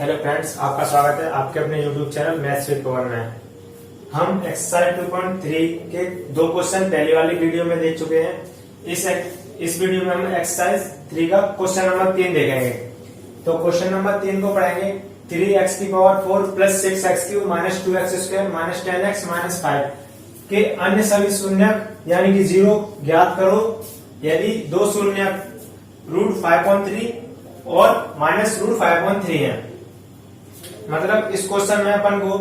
Hello friends, आपका स्वागत है आपके अपने यूट्यूब चैनल मैथ्स विद पवन में। हम एक्सरसाइज 2.3 के दो क्वेश्चन पहले वाली वीडियो में देख चुके हैं। इस वीडियो में हम एक्सरसाइज 3 का क्वेश्चन नंबर 3 देखेंगे। तो क्वेश्चन नंबर 3 को पढ़ेंगे। 3x की power 4 plus 6x cube minus 2x square minus 10x minus 5 के अन्य सभी शून्यक यानी कि 0 ज्ञात करो यदि दो शून्यक √5.3 और माइनस √5.3 है। मतलब इस क्वेश्चन में अपन को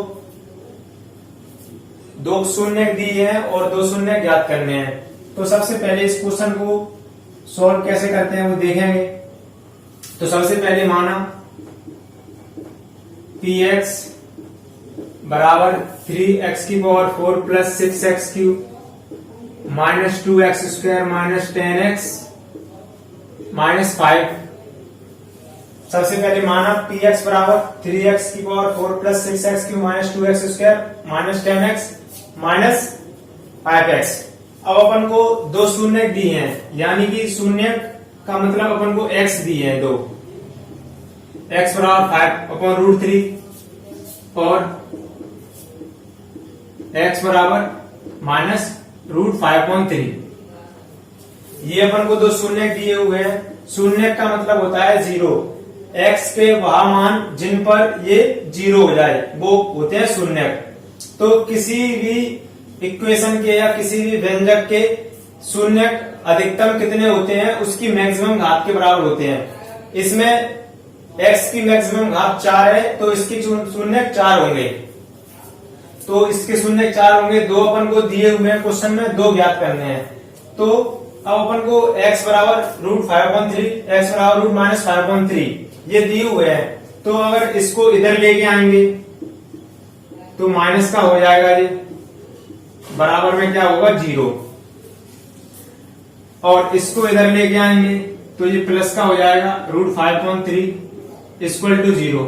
दो शून्य दिए हैं और दो शून्य ज्ञात करने हैं। तो सबसे पहले इस क्वेश्चन को सॉल्व कैसे करते हैं वो देखेंगे। तो सबसे पहले माना px बराबर 3x की power 4 plus 6x cube minus 2x square minus 10x minus 5। सबसे पहले माना px बराबर 3x की power 4 plus 6x cube minus 2x square minus 10x minus 5x। अब अपन को दो शून्य दिए हैं यानी कि शून्य का मतलब अपन को x दिए हैं दो। x बराबर 5/√3 और x बराबर माइनस √5.3। ये अपन को दो शून्य दिए हुए हैं। शून्य का मतलब होता है 0। x के वह मान जिन पर ये 0 हो जाए वो होते हैं शून्यक। तो किसी भी इक्वेशन के या किसी भी व्यंजक के शून्यक अधिकतम कितने होते हैं उसकी मैक्सिमम घात के बराबर होते हैं। इसमें x की मैक्सिमम घात 4 है तो इसके शून्यक 4 होंगे। तो इसके शून्यक 4 होंगे। दो अपन को दिए हुए हैं क्वेश्चन में, दो ज्ञात करने हैं। तो अब अपन को x बराबर √5.3 x बराबर √-5.3 ये दिए हुए हैं। तो अगर इसको इधर लेके आएंगे तो माइनस का हो जाएगा, ये बराबर में क्या होगा 0। और इसको इधर लेके आएंगे तो ये प्लस का हो जाएगा √5.3 इक्वल टू 0।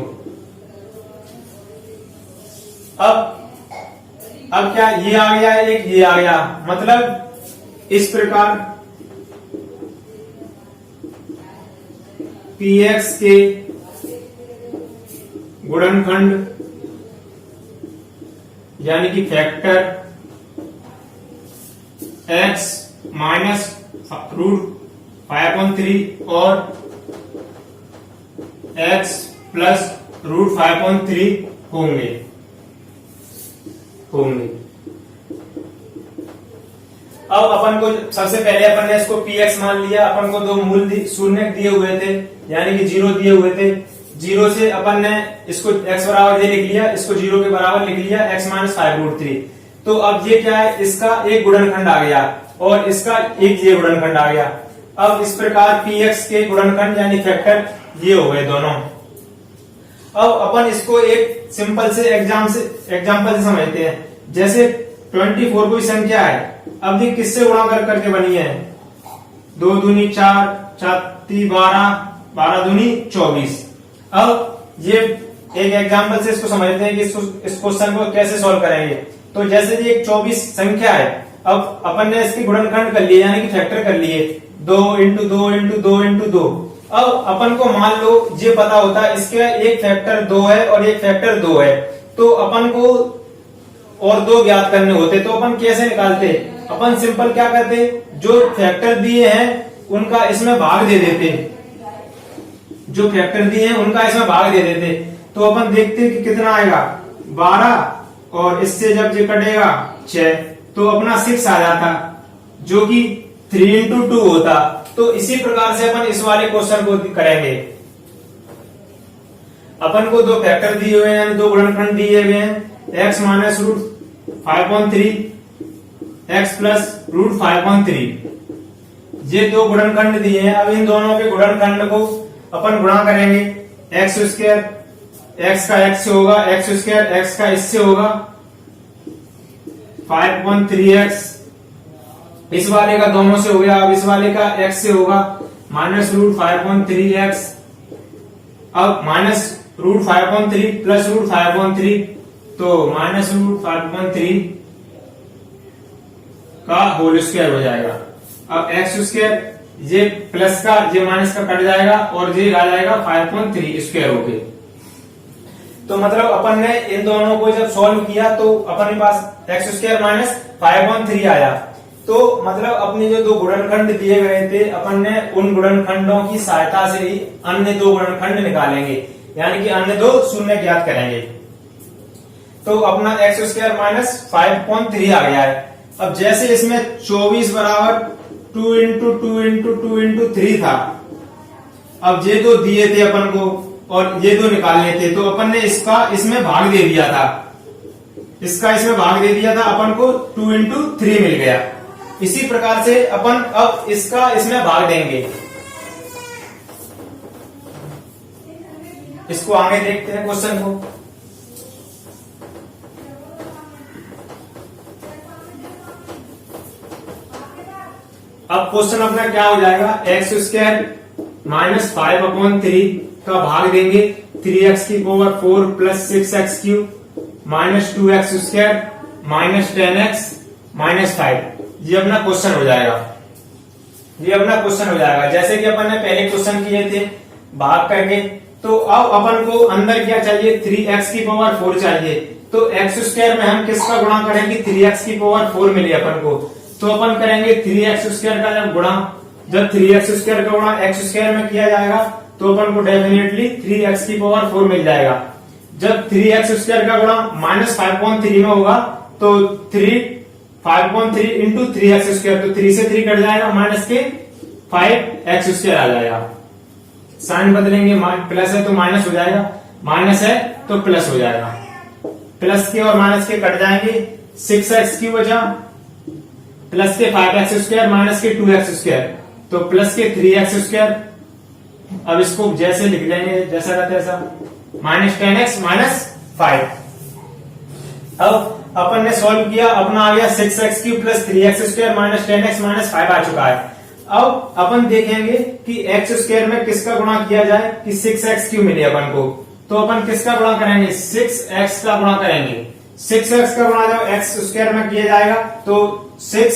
अब क्या ये आ गया, एक ये आ गया। मतलब इस प्रकार px के गुणनखंड यानी कि फैक्टर x माइनस √5.3 और x प्लस √5.3 होंगे। अब अपन को सबसे पहले अपन ने इसको px मान लिया। अपन को दो मूल शून्य दिए हुए थे यानी कि 0 दिए हुए थे। 0 से अपन ने इसको x बराबर ये लिख लिया, इसको 0 के बराबर लिख लिया x माइनस 5√3। तो अब ये क्या है, इसका एक गुणनखंड आ गया और इसका एक ये गुणनखंड आ गया। अब इस प्रकार px के गुणनखंड यानी फैक्टर ये हो गए दोनों। अब अपन इसको एक सिंपल से एग्जाम्पल से समझते हैं। जैसे 24 कोई संख्या है। अब ये किससे गुणा करके बनी है? 2 दूनी 4, 4 × 12, 12 दूनी 24। अब ये एक एग्जाम्पल से इसको समझते हैं कि इस क्वेश्चन को कैसे सॉल्व करेंगे। तो जैसे ये एक 24 संख्या है। अब अपन ने इसके गुणनखंड कर लिए यानी कि फैक्टर कर लिए 2 × 2 × 2 × 2। अब अपन को मान लो ये पता होता है इसका एक फैक्टर 2 है और एक फैक्टर 2 है। तो अपन को और दो ज्ञात करने होते तो अपन कैसे निकालते? अपन सिंपल क्या करते, जो फैक्टर दिए हैं उनका इसमें भाग दे देते। जो फैक्टर दिए हैं उनका इसमें भाग दे देते। तो अपन देखते कि कितना आएगा 12 और इससे जब ये कटेगा 6 तो अपना 6 आ जाता जो कि 3 × 2 होता। तो इसी प्रकार से अपन इस वाले क्वेश्चन को करेंगे। अपन को दो फैक्टर दिए हुए हैं यानी दो गुणनखंड दिए हुए हैं x माइनस √5.3 x प्लस √5.3। ये दो गुणनखंड दिए हैं। अब इन दोनों के गुणनखंड को अपन गुणा करेंगे। x स्क्वायर x का x से होगा, x स्क्वायर x का इससे होगा 5.3x। इस वाले का दोनों से हो गया। अब इस वाले का x से होगा माइनस √5.3x। अब माइनस √5.3 प्लस √5.3 तो माइनस √5.3 का होल स्क्वायर हो जाएगा। अब एक्स स्क्वायर ये प्लस का ये माइनस का कट जाएगा और ये आ जाएगा 5.3 स्क्वायर होके। तो मतलब अपन ने इन दोनों को जब सॉल्व किया तो अपने पास एक्स स्क्वायर माइनस 5/3 आया। तो मतलब अपने जो दो गुणनखंड दिए गए थे अपन ने उन गुणनखंडों की सहायता से ही अन्य दो गुणनखंड निकालेंगे, यानी कि अन्य दो शून्य ज्ञात करेंगे। तो अपना एक्स स्क्वायर माइनस 5/3 आ गया है। अब जैसे इसमें 24 बराबर 2 इंटू 2 इंटू 2 इंटू 3 था, अब ये दो दिए थे अपन को और ये दो निकालने थे, तो अपन ने इसका इसमें भाग दे दिया था, इसका इसमें भाग दे दिया था, अपन को 2 इंटू 3 मिल गया। इसी प्रकार से अपन अब इसका इसमें भाग देंगे। इसको आगे देखते हैं क्वेश्चन को। अब क्वेश्चन अपना क्या हो जाएगा, एक्स स्क्वायर माइनस 5/3 का भाग देंगे 3x की power 4 plus 6x cube minus 2x square minus 10x minus 5। ये अपना क्वेश्चन हो जाएगा, ये अपना क्वेश्चन हो जाएगा। जैसे कि अपन ने पहले क्वेश्चन किए थे भाग करके, तो अब अपन को अंदर क्या चाहिए, 3x की पावर 4 चाहिए। तो एक्स स्क्वायर में हम किसका गुणा करेंगे, 3x की पावर 4 मिली अपन को, तो अपन करेंगे 3x स्क्वायर का जब गुणा, जब 3x स्क्वायर का गुणा x स्क्वायर में किया जाएगा तो अपन को डेफिनेटली 3x की पावर 4 मिल जाएगा। जब 3x स्क्वायर का गुणा माइनस 5/3 में होगा तो 5/3 इंटू 3x स्क्वायर, तो 3 से 3 कट जाएगा, माइनस के 5x स्क्वायर आ जाएगा। साइन बदलेंगे, प्लस है तो माइनस हो जाएगा, माइनस है तो प्लस हो जाएगा, प्लस के और माइनस के कट जाएंगे, 6x क्यूब बचा, प्लस के 5x स्क्वायर माइनस के 2x स्क्वायर, तो प्लस के 3x स्क्वायर। अब इसको जैसे लिख लेंगे जैसा रहता है ऐसा, माइनस 10x माइनस 5। अब अपन ने सॉल्व किया, अपना आ गया 6x cube plus 3x square minus 10x minus 5 आ चुका है। अब अपन देखेंगे कि x स्क्वायर में किसका गुणा किया जाए कि 6x क्यूब मिले अपन को, तो अपन किसका गुणा करेंगे, 6x का गुणा करेंगे। 6x का गुणा जब x स्क्वायर में किया जाएगा तो 6x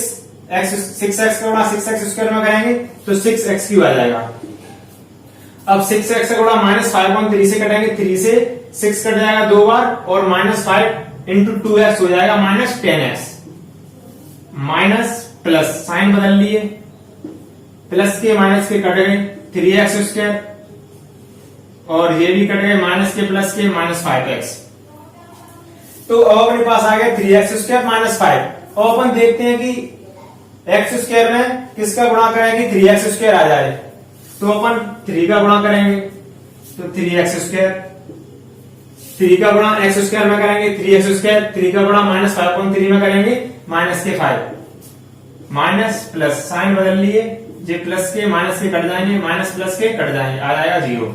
का गुणा 6x स्क्वायर में करेंगे तो 6x क्यूब आ जाएगा। अब 6x का गुणा माइनस 5/3 से कटेंगे, 3 से 6 कट जाएगा 2 बार और माइनस 5 इंटू 2x हो जाएगा minus 10x, minus plus sign बदल लिए, प्लस के माइनस के कट गए 3x स्क्वायर और ये भी कट गए, माइनस के प्लस के माइनस 5x। तो अब अपने पास आ गया 3x स्क्वायर माइनस 5। और अपन देखते हैं कि एक्स स्क्वायर में किसका गुणा करें कि 3x स्क्वायर आ जाए, तो अपन 3 का गुणा करेंगे तो 3x स्क्वायर, 3 का गुणा x स्क्वायर में करेंगे 3x स्क्वायर, 3 का गुणा माइनस 5/3 में करेंगे माइनस के 5, माइनस प्लस साइन बदल लिए, ये प्लस के माइनस के कट जाएंगे, माइनस प्लस के कट जाएंगे, आ जाएगा 0।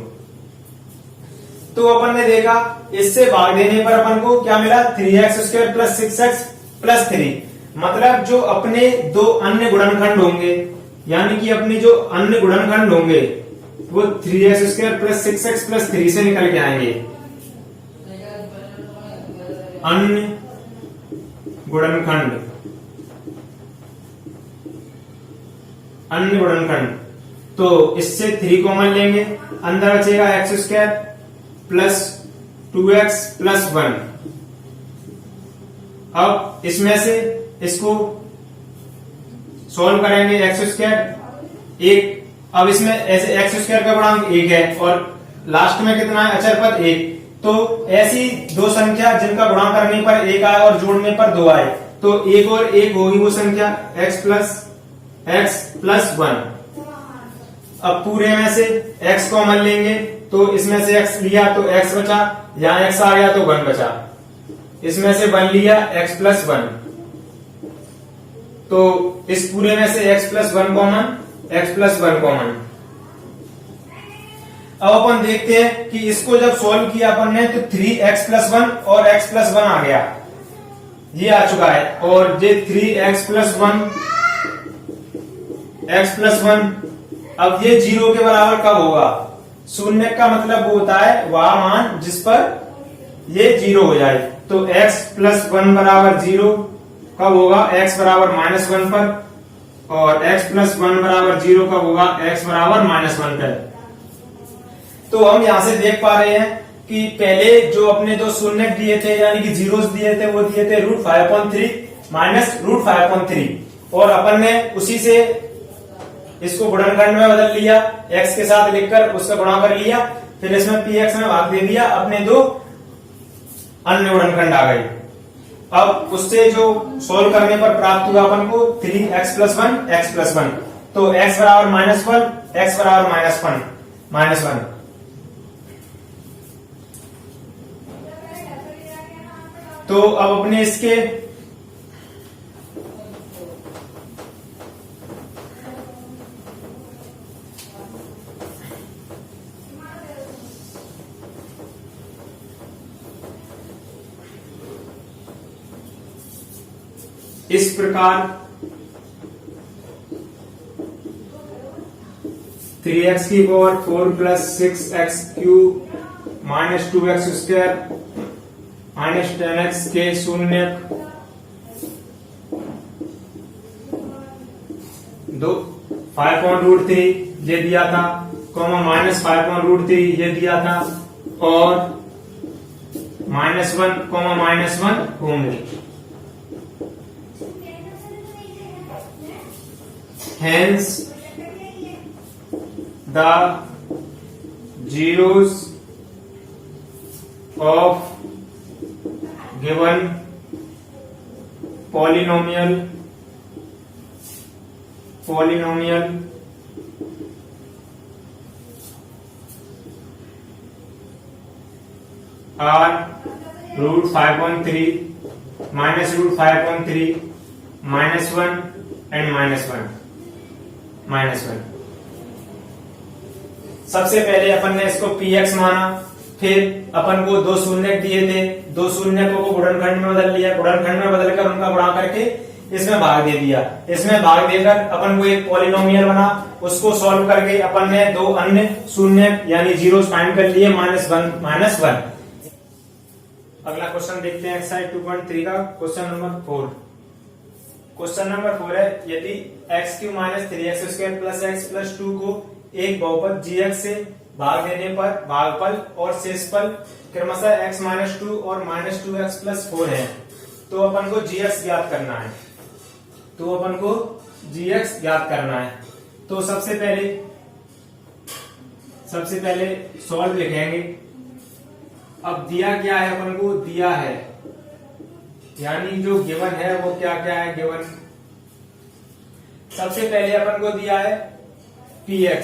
तो अपन ने देखा इससे भाग देने पर अपन को क्या मिला, 3x square plus 6x plus 3। मतलब जो अपने दो अन्य गुणनखंड होंगे, यानी कि अपने जो अन्य गुणनखंड होंगे वो 3x square plus 6x plus 3 से निकल के आएंगे। अन्य गुणनखंड, अन्य गुणनखंड, तो इससे 3 कॉमन लेंगे, अंदर बचेगा x square plus 2x plus 1। अब इसमें से इसको सॉल्व करेंगे, एक्स स्क्वायर एक, अब इसमें ऐसे एक्स स्क्वायर का गुणांक 1 है और लास्ट में कितना है, अचर पद 1। तो ऐसी दो संख्या जिनका गुणा करने पर 1 आए और जोड़ने पर 2 आए, तो 1 और 1 होगी वो संख्या x प्लस 1। अब पूरे में से x कॉमन लेंगे, तो इसमें से x लिया तो x बचा, यहाँ x आ गया तो 1 बचा, इसमें से 1 लिया x प्लस 1, तो इस पूरे में से x plus 1 common, x plus 1 common. अब अपन देखते हैं कि इसको जब सॉल्व किया अपन ने तो 3x प्लस 1 और x प्लस 1 आ गया, ये आ चुका है, और ये 3x प्लस 1 x प्लस 1, अब ये 0 के बराबर कब होगा, शून्य का मतलब वो होता है वह मान जिस पर ये 0 हो जाए। तो x प्लस 1 बराबर 0 कब होगा, x बराबर माइनस 1 पर, और x प्लस 1 बराबर 0 कब होगा, x बराबर माइनस 1 पर। तो हम यहां से देख पा रहे हैं कि पहले जो अपने दो शून्य दिए थे यानी कि जीरोस दिए थे वो दिए थे √5/3 माइनस √5/3 और अपन ने उसी से इसको गुणनखंड में बदल लिया, x के साथ लिखकर उसका गुणा कर लिया, फिर इसमें px में भाग दे दिया, अपने दो अन्य गुणनखंड आ गए। अब उससे जो सोल्व करने पर प्राप्त हुआ अपन को 3x + 1 x + 1, तो x बराबर -1 x बराबर -1। तो अब अपने इसके इस प्रकार 3x⁴ + 6x³ -2x² -10x के शून्य 5√3 ये दिया था, -5√3 ये दिया था और -1 होंगे। Hence, the zeros of given polynomial are √5/3, -√5/3, -1 and -1। सबसे पहले अपन ने इसको px माना, फिर अपन को दो शून्य दिए थे, दो शून्यकों को गुणनखंड में बदल लिया, गुणनखंड में बदलकर उनका गुणा करके इसमें भाग दे दिया, इसमें भाग देकर अपन को एक पॉलिनोमियल बना, उसको सॉल्व करके अपन ने दो अन्य शून्य यानी जीरोस फाइंड कर लिए, -1। अगला क्वेश्चन देखते हैं एक्सरसाइज 2.3 का क्वेश्चन नंबर 4। क्वेश्चन नंबर 4 है, यदि x³ - 3x² + x + 2 को एक बहुपद gx से भाग देने पर भागफल और शेषफल क्रमशः x - 2 और -2x + 4 है, तो अपन को gx ज्ञात करना है। तो सबसे पहले सॉल्व लिखेंगे। अब दिया क्या है, अपन को दिया है यानी जो गिवन है वो क्या है गिवन। सबसे पहले अपन को दिया है px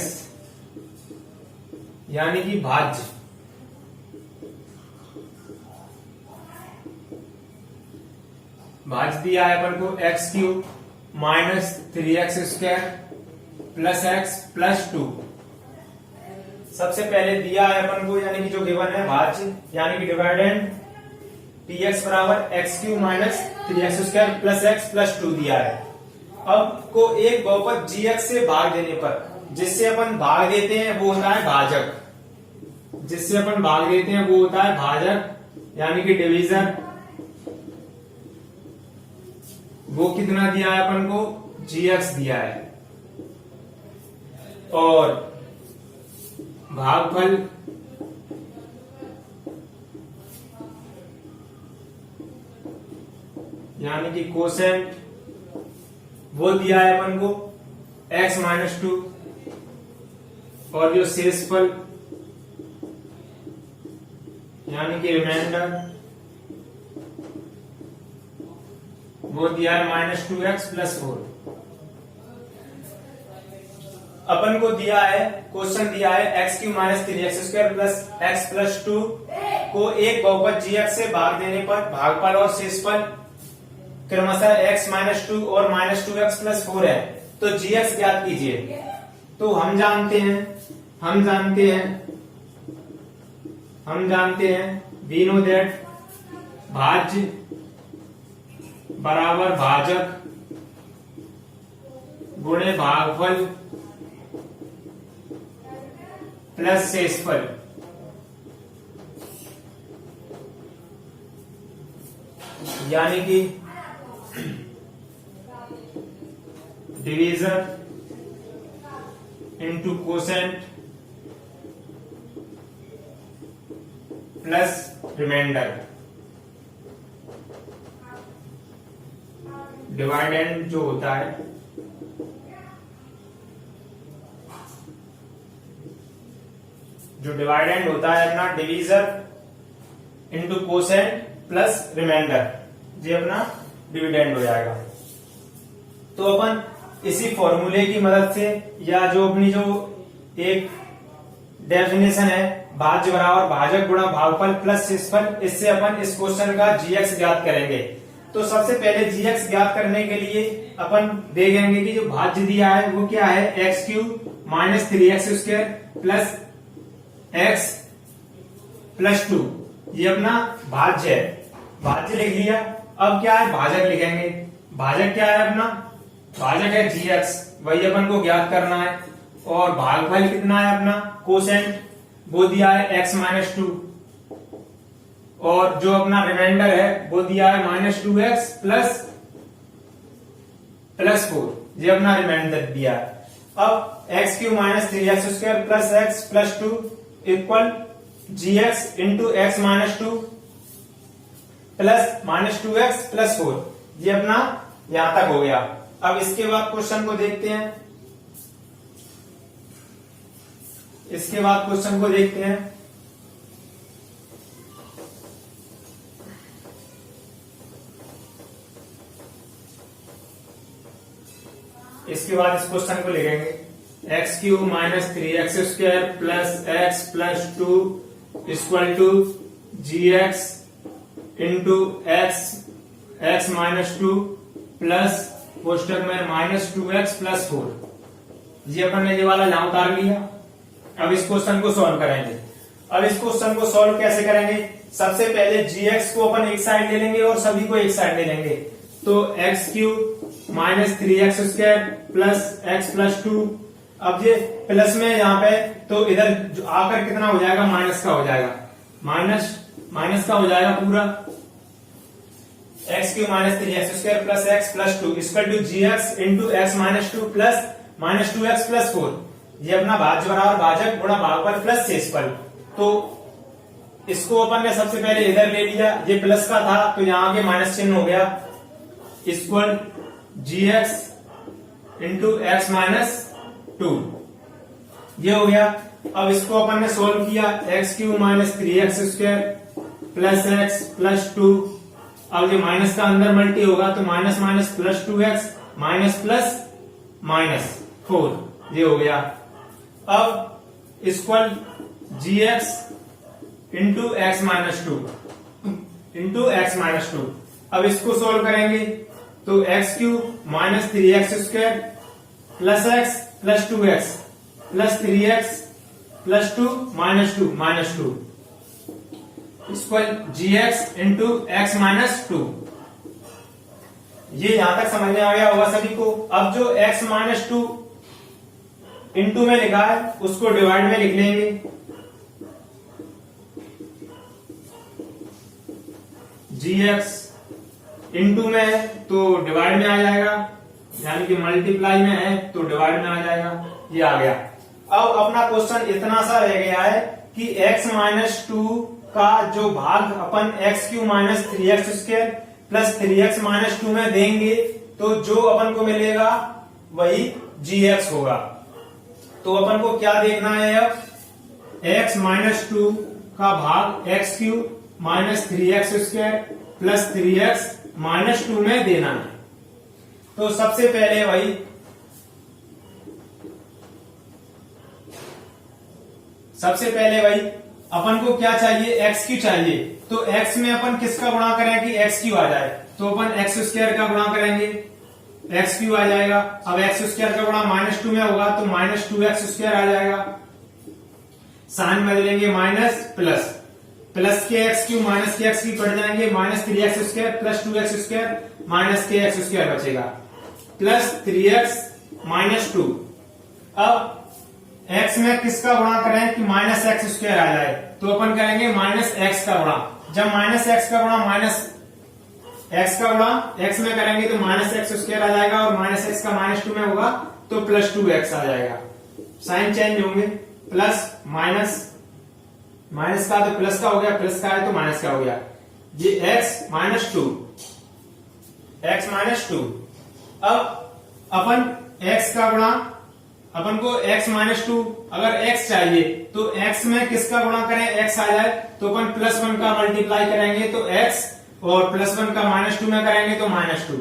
यानी कि भाज्य, दिया है अपन को x³ - 3x² + x + 2। सबसे पहले दिया है अपन को यानी कि जो गिवन है भाज्य यानी कि डिवाइडेंड px बराबर x³ - 3x² + x + 2 दिया है। अब को एक बहुपद gx से भाग देने पर, जिससे अपन भाग देते हैं वो होता है भाजक, यानी कि डिवीजन। वो कितना दिया है अपन को, gx दिया है, और भागफल यानी कि कोसेंट वो दिया है अपन को x - 2, और जो शेषफल यानी कि रिमाइंडर वो दिया है -2x + 4। अपन को दिया है क्वेश्चन दिया है x³ - 3x² + x + 2 को एक बहुपद gx से भाग देने पर भागफल और शेषफल क्रमशः x - 2 और -2x + 4 है, तो gx ज्ञात कीजिए। तो हम जानते हैं we know that भाज्य बराबर भाजक गुणे भागफल प्लस शेषफल। यानी कि division into quotient plus remainder. Dividend जो होता है अपना divisor into quotient plus remainder, ये अपना डिविडेंड हो जाएगा। तो अपन इसी फॉर्मूले की मदद से या जो अपनी जो एक डेफिनेशन है भाज्य बराबर भाजक गुणा भागफल प्लस शेषफल, इससे अपन इस क्वेश्चन का जीएक्स ज्ञात करेंगे। तो सबसे पहले जीएक्स ज्ञात करने के लिए अपन देखेंगे कि जो भाज्य दिया है वो क्या है, x cube minus 3x square plus x plus 2, ये अपना भाज्य है। भाज्य लिख लिया। अब क्या है, भाजक लिखेंगे। भाजक क्या है अपना, भाजक है जीएक्स, वही अपन को ज्ञात करना है। और भागफल कितना है अपना, कोसेंट, वो दिया है x माइनस 2, और जो अपना रिमाइंडर है वो दिया है माइनस 2x प्लस 4, ये अपना रिमाइंडर दिया है। अब x cube minus 3x square plus x plus 2 equal gx into x minus 2 plus minus 2x plus 4, ये अपना यहां तक हो गया। अब इसके बाद क्वेश्चन को देखते हैं। इसके बाद इस क्वेश्चन को लिखेंगे, x cube minus 3x square plus x plus 2 equal to gx into x minus 2 प्लस कोष्टक में माइनस 2x प्लस 4, ये अपन ने ये वाला यहां उतार लिया। अब इस क्वेश्चन को सॉल्व करेंगे। अब इस क्वेश्चन को सॉल्व कैसे करेंगे, सबसे पहले gx को अपन एक साइड ले लेंगे और सभी को एक साइड ले लेंगे। तो x cube minus 3x square plus x plus 2, अब ये प्लस में यहाँ पे तो इधर आकर कितना हो जाएगा, माइनस का हो जाएगा, माइनस का हो जाएगा पूरा। X cube minus 3x square plus x plus 2 equal to gx into x minus 2 plus minus 2x plus 4, ये अपना भाज्य बराबर भाजक गुणा भागफल प्लस शेषफल। तो इसको अपन ने सबसे पहले इधर ले लिया, ये प्लस का था तो यहाँ के माइनस चिन्ह हो गया, equal gx into x minus 2, ये हो गया। अब इसको अपन ने सोल्व किया, x cube minus 3x square plus x plus 2, अब ये माइनस का अंदर मल्टी होगा तो minus minus plus 2x minus plus minus 4, ये हो गया। अब equal gx into x minus 2 अब इसको सोल्व करेंगे तो x cube minus 3x square plus x plus 2x plus 3x plus 2 minus 2 equal gx into x minus 2, ये यहां तक समझ में आ गया होगा सभी को। अब जो x माइनस 2 इंटू में लिखा है उसको डिवाइड में लिख लेंगे, gx इंटू में है तो डिवाइड में आ जाएगा, यानी कि मल्टीप्लाई में है तो डिवाइड में आ जाएगा, ये आ गया। अब अपना क्वेश्चन इतना सा रह गया है कि x माइनस 2 का जो भाग अपन x cube minus 3x square plus 3x minus 2 में देंगे तो जो अपन को मिलेगा वही gx होगा। तो अपन को क्या देखना है, अब x माइनस 2 का भाग x cube minus 3x square plus 3x minus 2 में देना है। तो सबसे पहले भाई अपन को क्या चाहिए, एक्स क्यू चाहिए। तो एक्स में अपन किसका गुणा करें कि एक्स क्यू आ जाए, तो अपन एक्स स्क्वायर का गुणा करेंगे, एक्स क्यू आ जाएगा। अब एक्स स्क्वायर का गुणा माइनस 2 में होगा तो माइनस 2x स्क्वायर आ जाएगा, साइन बदलेंगे माइनस प्लस, प्लस के एक्स क्यू माइनस के एक्स क्यू पड़ जाएंगे, minus 3x square plus 2x square minus के एक्स स्क्वायर बचेगा प्लस 3x माइनस 2। अब x में किसका गुणा करें कि माइनस एक्स स्क्वायर आ जाए, तो अपन करेंगे माइनस एक्स का गुणा। जब माइनस एक्स का गुणा माइनस एक्स का गुणा एक्स में करेंगे तो माइनस एक्स स्क्वायर आ जाएगा, और माइनस एक्स का माइनस 2 में होगा तो प्लस 2x आ जाएगा, साइन चेंज होंगे, प्लस माइनस माइनस का तो प्लस का हो गया, प्लस का है तो माइनस का हो गया। ये x minus two, x minus to. अब अपन x का गुणा, अपन को x माइनस टू अगर x चाहिए तो x में किसका गुणा करें, x आ जाए तो अपन प्लस वन का मल्टीप्लाई करेंगे तो x, और प्लस वन का माइनस टू में करेंगे तो minus two,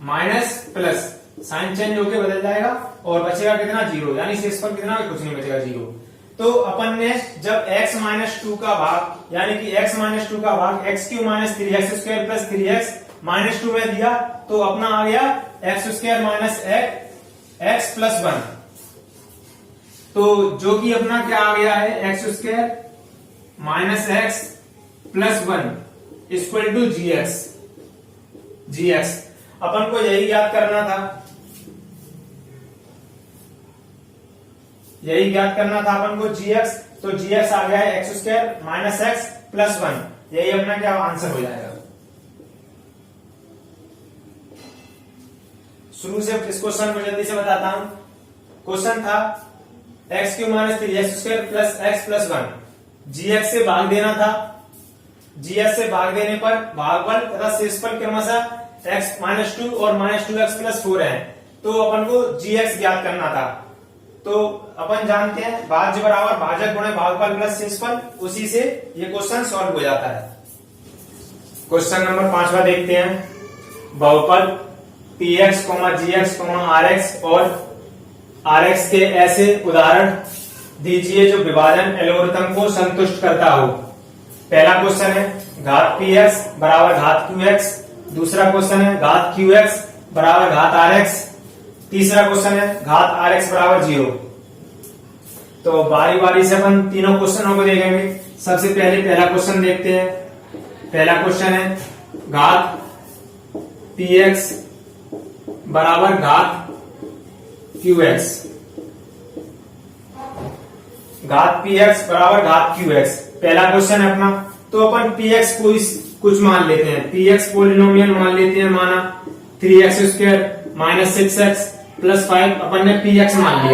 minus plus sign change होके बदल जाएगा और बचेगा कितना, जीरो। यानी शेषफल कितना, कुछ नहीं बचेगा, जीरो। तो अपन ने जब x माइनस टू का भाग, यानी कि x माइनस टू का भाग x cube minus three x square plus three x minus two में दिया तो अपना आ गया x square minus x plus one. तो जो कि अपना क्या आ गया है, x square minus x plus one equal to g x. अपन को यही याद करना था, यही ज्ञात करना था अपन को gx। तो gx आ गया है x square minus x plus one, यही अपना क्या आंसर हो जाएगा। शुरू से इस क्वेश्चन को जल्दी से बताता हूं। क्वेश्चन था x cube minus three x square plus x plus one, gx से भाग देना था। gx से भाग देने पर भागफल तथा शेषफल क्रमशः x माइनस टू और minus two x plus four है, तो अपन को gx ज्ञात करना था। तो अपन जानते हैं भाज्य बराबर भाजक गुणे भागफल प्लस शेषफल, उसी से ये क्वेश्चन सॉल्व हो जाता है। क्वेश्चन नंबर 5वां देखते हैं। बहुपद px, gx, rx और rx के ऐसे उदाहरण दीजिए जो विभाजन एल्गोरिथम को संतुष्ट करता हो। पहला क्वेश्चन है घात px बराबर घात qx, दूसरा क्वेश्चन है घात qx बराबर घात rx, तीसरा क्वेश्चन है घात rx बराबर 0। तो बारी बारी से अपन तीनों क्वेश्चनों को देखेंगे। सबसे पहले पहला क्वेश्चन देखते हैं। पहला क्वेश्चन है घात px बराबर घात qx, घात px बराबर घात qx पहला क्वेश्चन है अपना। तो अपन px को कुछ मान लेते हैं, px पोलिनोमियल मान लेते हैं, माना 3x square minus 6x plus 5, अपन ने px मान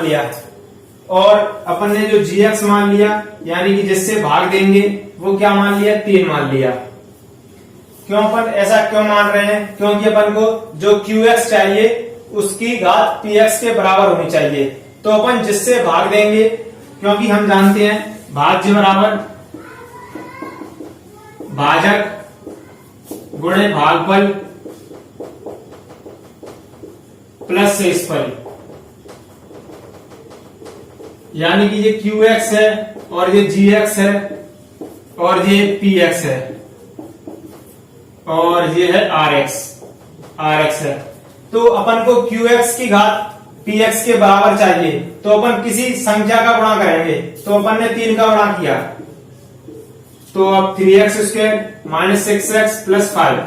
लिया और अपन ने जो gx मान लिया, यानी कि जिससे भाग देंगे वो क्या मान लिया, 3 मान लिया। क्यों अपन ऐसा क्यों मान रहे हैं, क्योंकि अपन को जो qx चाहिए उसकी घात px के बराबर होनी चाहिए। तो अपन जिससे भाग देंगे, क्योंकि हम जानते हैं भाज्य बराबर भाजक गुणे भागफल प्लस शेषफल, यानी कि ये qx है और ये gx है और ये px है और ये है rx है। तो अपन को qx की घात px के बराबर चाहिए, तो अपन किसी संख्या का गुणा करेंगे। तो अपन ने 3 का गुणा किया, तो अब 3x square minus 6x plus 5,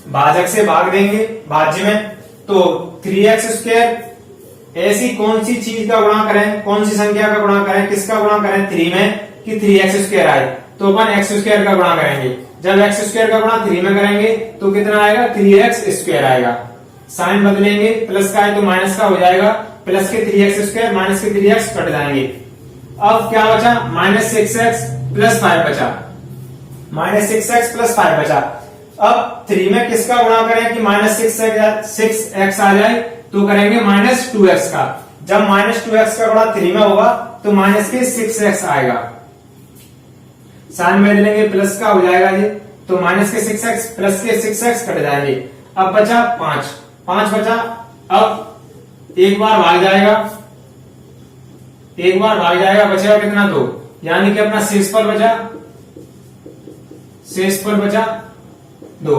भाजक से भाग देंगे भाज्य में, तो 3x स्क्वायर ऐसी कौन सी चीज का गुणा करें, कौन सी संख्या का गुणा करें, किसका गुणा करें, 3 में, कि 3x स्क्वायर आए, तो अपन x स्क्वायर का गुणा करेंगे। जब x स्क्वायर का गुणा 3 में करेंगे तो कितना आएगा, 3x स्क्वायर आएगा। साइन बदलेंगे, प्लस का है तो माइनस का हो जाएगा, प्लस के 3x स्क्वायर माइनस के 3x कट जाएंगे। अब क्या बचा, माइनस 6x प्लस 5 बचा, माइनस 6x प्लस 5 बचा। अब 3 में किसका गुणा करें कि माइनस 6x आ जाए, तो करेंगे माइनस 2x का। जब माइनस 2x का गुणा 3 में होगा तो माइनस के 6x आएगा, साइन बदलेंगे, प्लस का हो जाएगा ये, तो माइनस के 6x प्लस के 6x कट जाएंगे। अब बचा 5 बचा। अब एक बार भाग जाएगा, बचेगा कितना, 2, यानी कि अपना शेषफल बचा 2,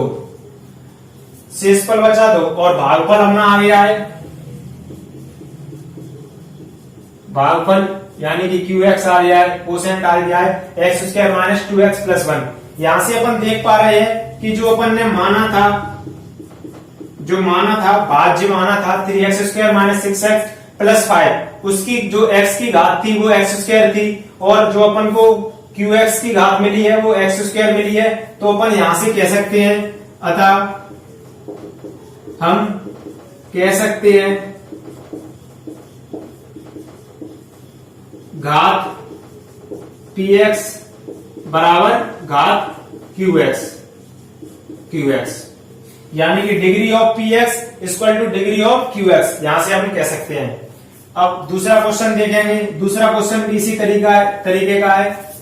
शेषफल बचा 2 और भागफल अपना आ गया है, भागफल यानी कि qx आ गया है, कोसेंट आ गया है x square minus 2x plus 1। यहां से अपन देख पा रहे हैं कि जो अपन ने माना था, भाज्य माना था 3x square minus 6x plus 5, उसकी जो x की घात थी वो x स्क्वायर थी, और जो अपन को qx की घात मिली है वो x स्क्वायर मिली है। तो अपन यहां से कह सकते हैं, अतः हम कह सकते हैं घात पी एक्स बराबर घात क्यू एक्स, यानी कि degree of P x equal two degree of Q x, यहां से हम कह सकते हैं। अब दूसरा क्वेश्चन देखेंगे। दूसरा क्वेश्चन भी इसी तरीके का है।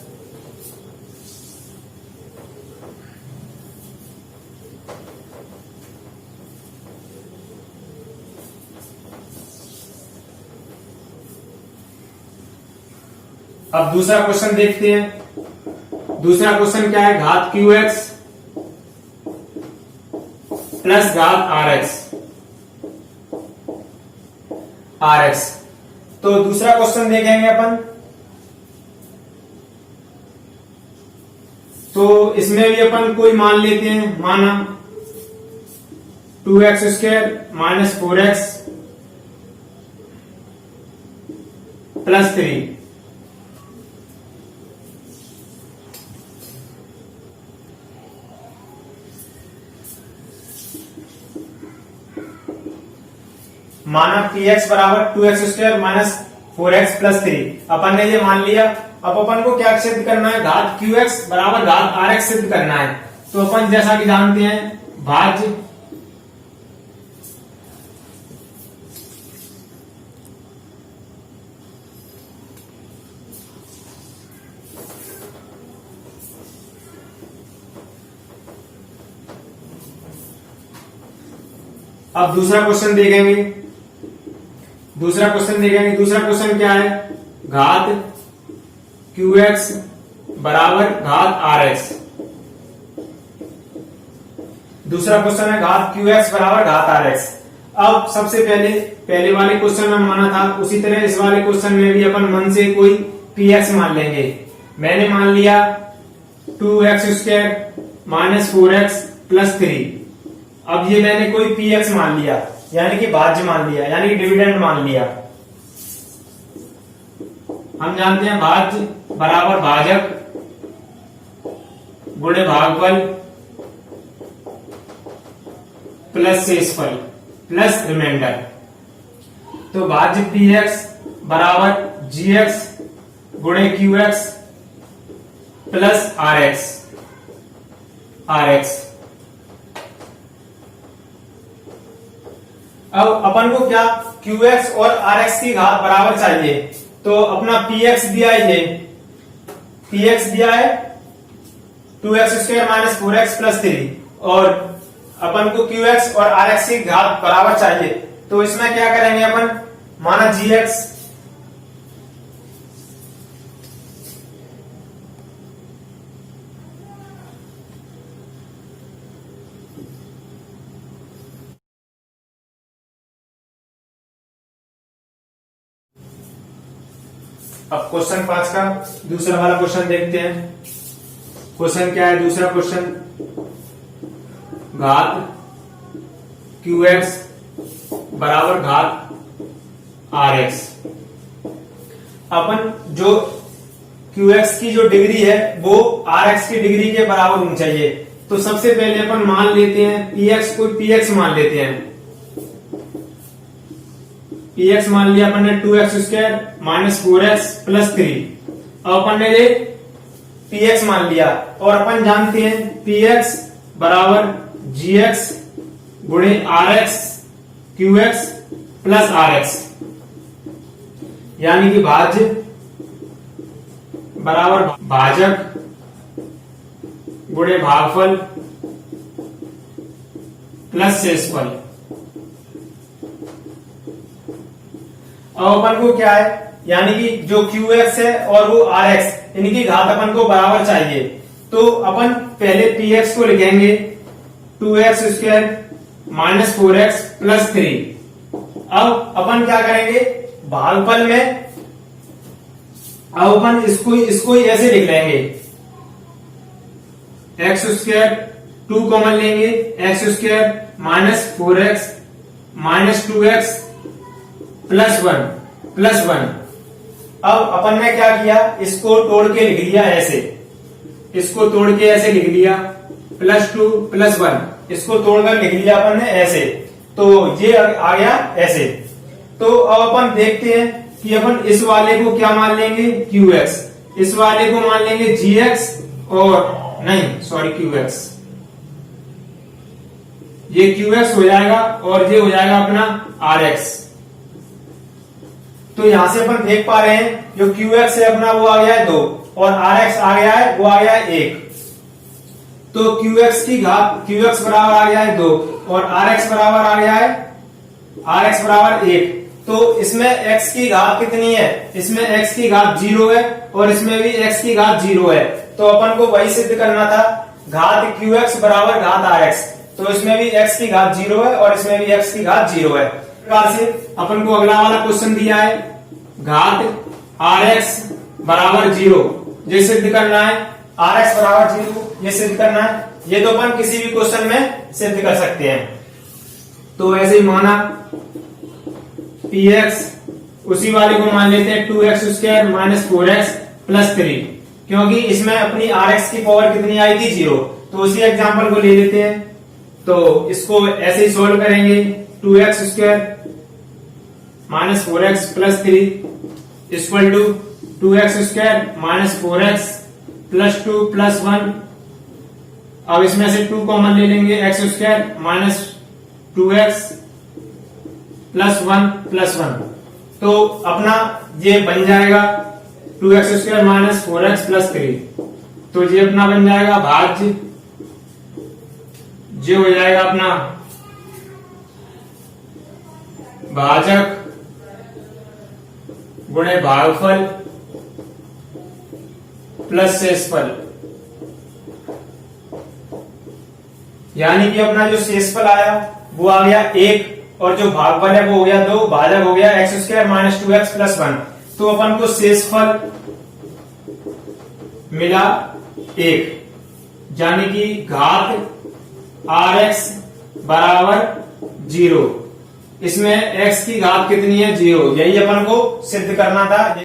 अब दूसरा क्वेश्चन देखते हैं। दूसरा क्वेश्चन क्या है, घात क्यू एक्स प्लस घात आर एक्स। तो दूसरा क्वेश्चन देखेंगे अपन। तो इसमें भी अपन कोई मान लेते हैं, माना 2x² माइनस 4x प्लस 3। माना पी एक्स बराबर 2x² माइनस 4x प्लस 3। अपन ने ये मान लिया। अब अपन को क्या सिद्ध करना है, घात क्यू एक्स बराबर घात आर एक्स सिद्ध करना है। तो अपन जैसा कि जानते हैं भाज्य अब दूसरा क्वेश्चन देखेंगे। दूसरा क्वेश्चन क्या है, घात क्यू एक्स बराबर घात आर एक्स। दूसरा क्वेश्चन है घात क्यू एक्स बराबर घात आर एक्स। अब सबसे पहले वाले क्वेश्चन में माना था, उसी तरह इस वाले क्वेश्चन में भी अपन मन से कोई पी एक्स मान लेंगे। मैंने मान लिया 2x² माइनस 4x प्लस 3। अब ये मैंने कोई पी एक्स मान लिया, यानी कि भाज्य मान लिया, यानी कि डिविडेंड मान लिया। हम जानते हैं भाज्य बराबर भाजक गुणे भागफल प्लस शेषफल प्लस रिमाइंडर। तो भाज्य पी एक्स बराबर जी एक्स गुणे q x plus r x. अब अपन को क्या QX और RX की घात बराबर चाहिए। तो अपना PX दिया है, PX दिया है 2x² माइनस 4x प्लस 3 और अपन को QX और RX की घात बराबर चाहिए। तो इसमें क्या करेंगे अपन, माना GX अब क्वेश्चन 5 का दूसरा वाला क्वेश्चन देखते हैं। क्वेश्चन क्या है, दूसरा क्वेश्चन घात QX बराबर घात RX। अपन जो QX की जो डिग्री है वो RX की डिग्री के बराबर होनी चाहिए। तो सबसे पहले अपन मान लेते हैं PX को PX मान लेते हैं। px मान लिया अपन ने 2x² माइनस 4x प्लस 3। अब अपन ने ये px मान लिया और अपन जानते हैं px बराबर gx गुणे rx qx प्लस rx, यानी कि भाज्य बराबर भाजक गुणे भागफल प्लस शेषफल। अब अपन को क्या है, यानी कि जो QX है और वो RX, इनकी घात अपन को बराबर चाहिए। तो अपन पहले PX को लिखेंगे 2x² माइनस 4x प्लस 3। अब अपन क्या करेंगे, भागफल में अब अपन इसको ऐसे लिख लेंगे, x² 2 कॉमन लेंगे, x² minus 4x minus 2x plus 1। अब अपन ने क्या किया, इसको तोड़ के लिख लिया ऐसे, इसको तोड़ के ऐसे लिख लिया +2 +1, इसको तोड़कर लिख लिया अपन ने ऐसे। तो ये आ गया ऐसे। तो अब अपन देखते हैं कि अपन इस वाले को क्या मान लेंगे, QX, इस वाले को मान लेंगे GX, और नहीं सॉरी QX, ये QX हो जाएगा और ये हो जाएगा अपना RX। तो यहां से अपन देख पा रहे हैं जो QX है अपना वो आ गया है 2 और RX आ गया है वो आ गया है 1। तो QX की घात QX बराबर आ गया है 2 और RX बराबर आ गया है RX बराबर 1। तो इसमें x की घात कितनी है, इसमें x की घात 0 है और इसमें भी x की घात 0 है। तो अपन को वही सिद्ध करना था, घात QX बराबर घात RX। तो इसमें भी x की घात 0 है और इसमें भी x की घात 0 है। इस प्रकार से अपन को अगला वाला क्वेश्चन दिया है घात RX बराबर 0, ये सिद्ध करना है। RX बराबर 0 ये सिद्ध करना है। ये तो अपन किसी भी क्वेश्चन में सिद्ध कर सकते हैं। तो ऐसे ही माना PX, उसी वाले को मान लेते हैं 2x square minus 4x plus 3, क्योंकि इसमें अपनी RX की पावर कितनी आई थी 0। तो उसी एग्जांपल को ले लेते हैं। तो इसको ऐसे ही सोल्व करेंगे, 2x square minus 4x plus 3 equal to 2x square minus 4x plus 2 plus 1। अब इसमें से 2 कॉमन ले लेंगे, x square minus 2x plus 1 plus 1। तो अपना ये बन जाएगा 2x square minus 4x plus 3। तो ये अपना बन जाएगा भाज्य, ये हो जाएगा अपना भाजक गुणे भागफल प्लस शेषफल, यानी कि अपना जो शेषफल आया वो आ गया 1 और जो भागफल है वो हो गया 2, भाजक हो गया x square minus 2x plus 1। तो अपन को शेषफल मिला 1, यानी कि घात RX बराबर 0। इसमें x की घात कितनी है 0, यही अपन को सिद्ध करना था।